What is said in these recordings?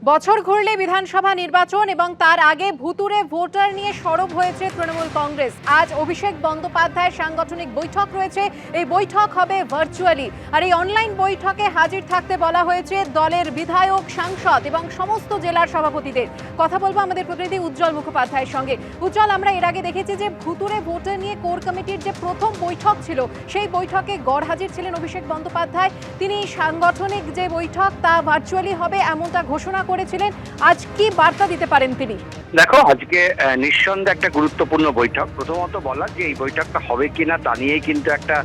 বছর ঘুরলে বিধানসভা নির্বাচন এবং তার আগে ভুতুড়ে ভোটার নিয়ে সরব হয়েছে তৃণমূল কংগ্রেস। আজ অভিষেক বন্দ্যোপাধ্যায়ের সাংগঠনিক বৈঠক রয়েছে। এই বৈঠক হবে ভার্চুয়ালি, আর এই অনলাইন বৈঠকে হাজির থাকতে বলা হয়েছে দলের বিধায়ক, সাংসদ এবং সমস্ত জেলার সভাপতিদের। কথা বলবো আমাদের প্রতিনিধি উজ্জ্বল মুখোপাধ্যায়ের সঙ্গে। উজ্জ্বল, আমরা এর আগে দেখেছি যে ভুতুড়ে ভোটার নিয়ে কোর কমিটির যে প্রথম বৈঠক ছিল, সেই বৈঠকে গড়হাজির ছিলেন অভিষেক বন্দ্যোপাধ্যায়। তিনি সাংগঠনিক যে বৈঠক তা ভার্চুয়ালি হবে এমনটা ঘোষণা করেছিলেন। আজ কি বার্তা দিতে পারেন তিনি? দেখো, আজকে নিঃসন্দেহে একটা গুরুত্বপূর্ণ বৈঠক। প্রথমত বলা যে এই বৈঠকটা হবে কিনা তা নিয়েই কিন্তু একটা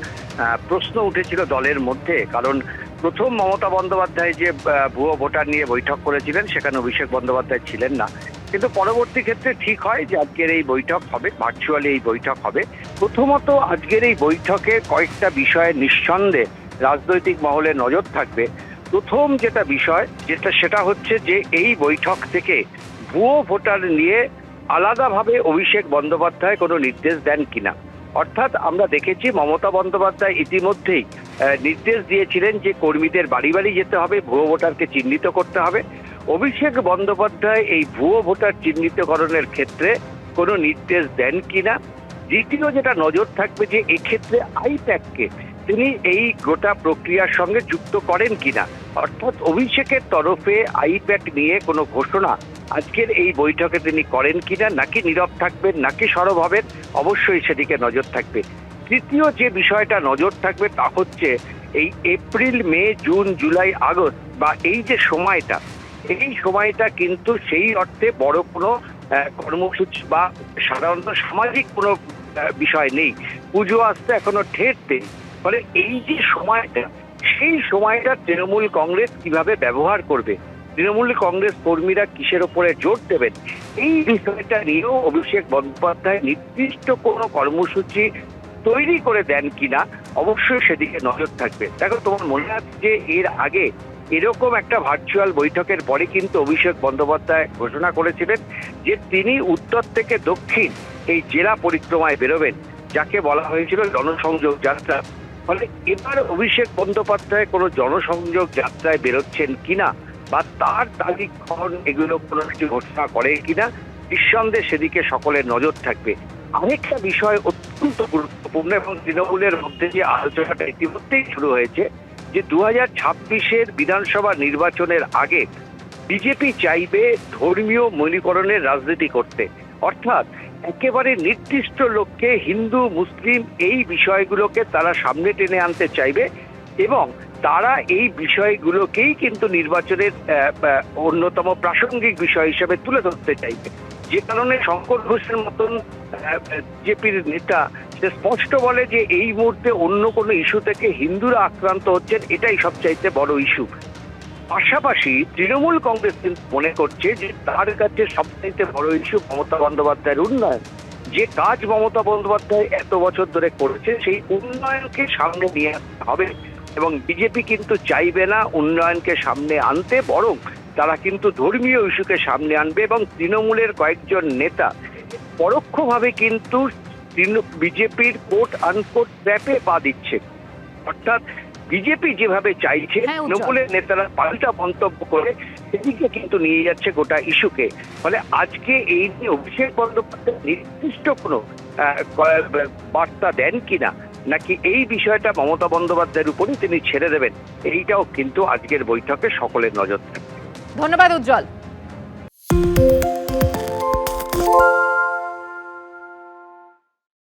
প্রশ্ন উঠেছিল দলের মধ্যে। কারণ প্রথম মমতা বন্দ্যোপাধ্যায় যে ভুয়ো ভোটার নিয়ে বৈঠক করেছিলেন, সেখানে অভিষেক বন্দ্যোপাধ্যায় ছিলেন না। কিন্তু পরবর্তী ক্ষেত্রে ঠিক হয় যে আজকের এই বৈঠক হবে, ভার্চুয়ালি এই বৈঠক হবে। প্রথমত আজকের এই বৈঠকে কয়েকটা বিষয়ে নিঃসন্দেহে রাজনৈতিক মহলে নজর থাকবে। প্রথম যেটা বিষয় সেটা হচ্ছে যে এই বৈঠক থেকে ভুয়ো ভোটার নিয়ে আলাদাভাবে অভিষেক বন্দ্যোপাধ্যায় কোনো নির্দেশ দেন কিনা। অর্থাৎ আমরা দেখেছি মমতা বন্দ্যোপাধ্যায় ইতিমধ্যেই নির্দেশ দিয়েছিলেন যে কর্মীদের বাড়ি বাড়ি যেতে হবে, ভুয়ো ভোটারকে চিহ্নিত করতে হবে। অভিষেক বন্দ্যোপাধ্যায় এই ভুয়ো ভোটার চিহ্নিতকরণের ক্ষেত্রে কোনো নির্দেশ দেন কিনা। দ্বিতীয় যেটা নজর থাকবে যে এক্ষেত্রে আইপ্যাককে তিনি এই গোটা প্রক্রিয়ার সঙ্গে যুক্ত করেন কিনা। অর্থাৎ অভিষেকের তরফে আইপ্যাক নিয়ে কোনো ঘোষণা আজকের এই বৈঠকে তিনি করেন কিনা, নাকি নীরব থাকবেন, নাকি সরব হবেন, অবশ্যই সেদিকে নজর থাকবে। তৃতীয় যে বিষয়টা নজর থাকবে তা হচ্ছে এই এপ্রিল, মে, জুন, জুলাই, আগস্ট বা এই যে সময়টা, এই সময়টা কিন্তু সেই অর্থে বড় কোনো কর্মসূচি বা সাধারণত সামাজিক কোনো বিষয় নেই। পুজো আসতে এখনো ঠের নেই। ফলে এই যে সময়টা, সেই সময়টা তৃণমূল কংগ্রেস কিভাবে ব্যবহার করবে, তৃণমূল কংগ্রেস কর্মীরা কিসের ওপরে জোর দেবেন, এই বিষয়টা নিয়েও অভিষেক বন্দ্যোপাধ্যায় নির্দিষ্ট কোনো কর্মসূচি তৈরি করে দেন কিনা, অবশ্যই সেদিকে নজর থাকবে। দেখো, তোমার মনে আছে যে এর আগে এরকম একটা ভার্চুয়াল বৈঠকের পরে কিন্তু অভিষেক বন্দ্যোপাধ্যায় ঘোষণা করেছিলেন যে তিনি উত্তর থেকে দক্ষিণ এই জেলা পরিক্রমায় বেরোবেন, যাকে বলা হয়েছিল জনসংযোগ যাত্রা। ফলে এবার অভিষেক বন্দ্যোপাধ্যায় কোনো জনসংযোগ যাত্রায় বেরোচ্ছেন কিনা বা তার তারিখক্ষণ এগুলো কোনো কিছু ঘোষণা করে কিনা, নিঃসন্দেহে সেদিকে সকলের নজর থাকবে। আরেকটা বিষয় অত্যন্ত গুরুত্বপূর্ণ এবং তৃণমূলের মধ্যে যে আলোচনাটা ইতিমধ্যেই শুরু হয়েছে যে 2026-এর বিধানসভা নির্বাচনের আগে বিজেপি চাইবে ধর্মীয় মৌলিকরণের রাজনীতি করতে। অর্থাৎ একেবারে নির্দিষ্ট লোককে, হিন্দু, মুসলিম, এই বিষয়গুলোকে তারা সামনে টেনে আনতে চাইবে এবং তারা এই বিষয়গুলোকেই কিন্তু নির্বাচনের অন্যতম প্রাসঙ্গিক বিষয় হিসেবে তুলে ধরতে চাইবে। যে কারণে শঙ্কর ঘোষের মতন বিজেপির নেতা সে স্পষ্ট বলে যে এই মুহূর্তে অন্য কোনো ইস্যু থেকে হিন্দুরা আক্রান্ত হচ্ছেন, এটাই সবচাইতে বড় ইস্যু। পাশাপাশি তৃণমূল কংগ্রেস কিন্তু মনে করছে যে তার কাছে সবচাইতে বড় ইস্যু মমতা বন্দ্যোপাধ্যায়ের উন্নয়ন। যে কাজ মমতা বন্দ্যোপাধ্যায় এত বছর ধরে করেছে, সেই উন্নয়নকে সামনে নিয়ে আসতে হবে এবং বিজেপি কিন্তু চাইবে না উন্নয়নকে সামনে আনতে, বরং তারা কিন্তু ধর্মীয় ইস্যুকে সামনে আনবে। এবং তৃণমূলের কয়েকজন নেতা পরোক্ষভাবে কিন্তু বিজেপির কোট আনকোট ট্র্যাপে পা দিচ্ছে। অর্থাৎ বিজেপি যেভাবে চাইছে, তৃণমূলের নেতারা পাল্টা মন্তব্য করে সেদিকে কিন্তু নিয়ে যাচ্ছে গোটা ইস্যুকে। ফলে আজকে এই নিয়ে অভিষেক বন্দ্যোপাধ্যায় নির্দিষ্ট কোনো বার্তা দেন কিনা, নাকি এই বিষয়টা মমতা বন্দ্যোপাধ্যায়ের উপরই তিনি ছেড়ে দেবেন, এইটাও কিন্তু আজকের বৈঠকে সকলের নজর থাকবে। ধন্যবাদ উজ্জ্বল।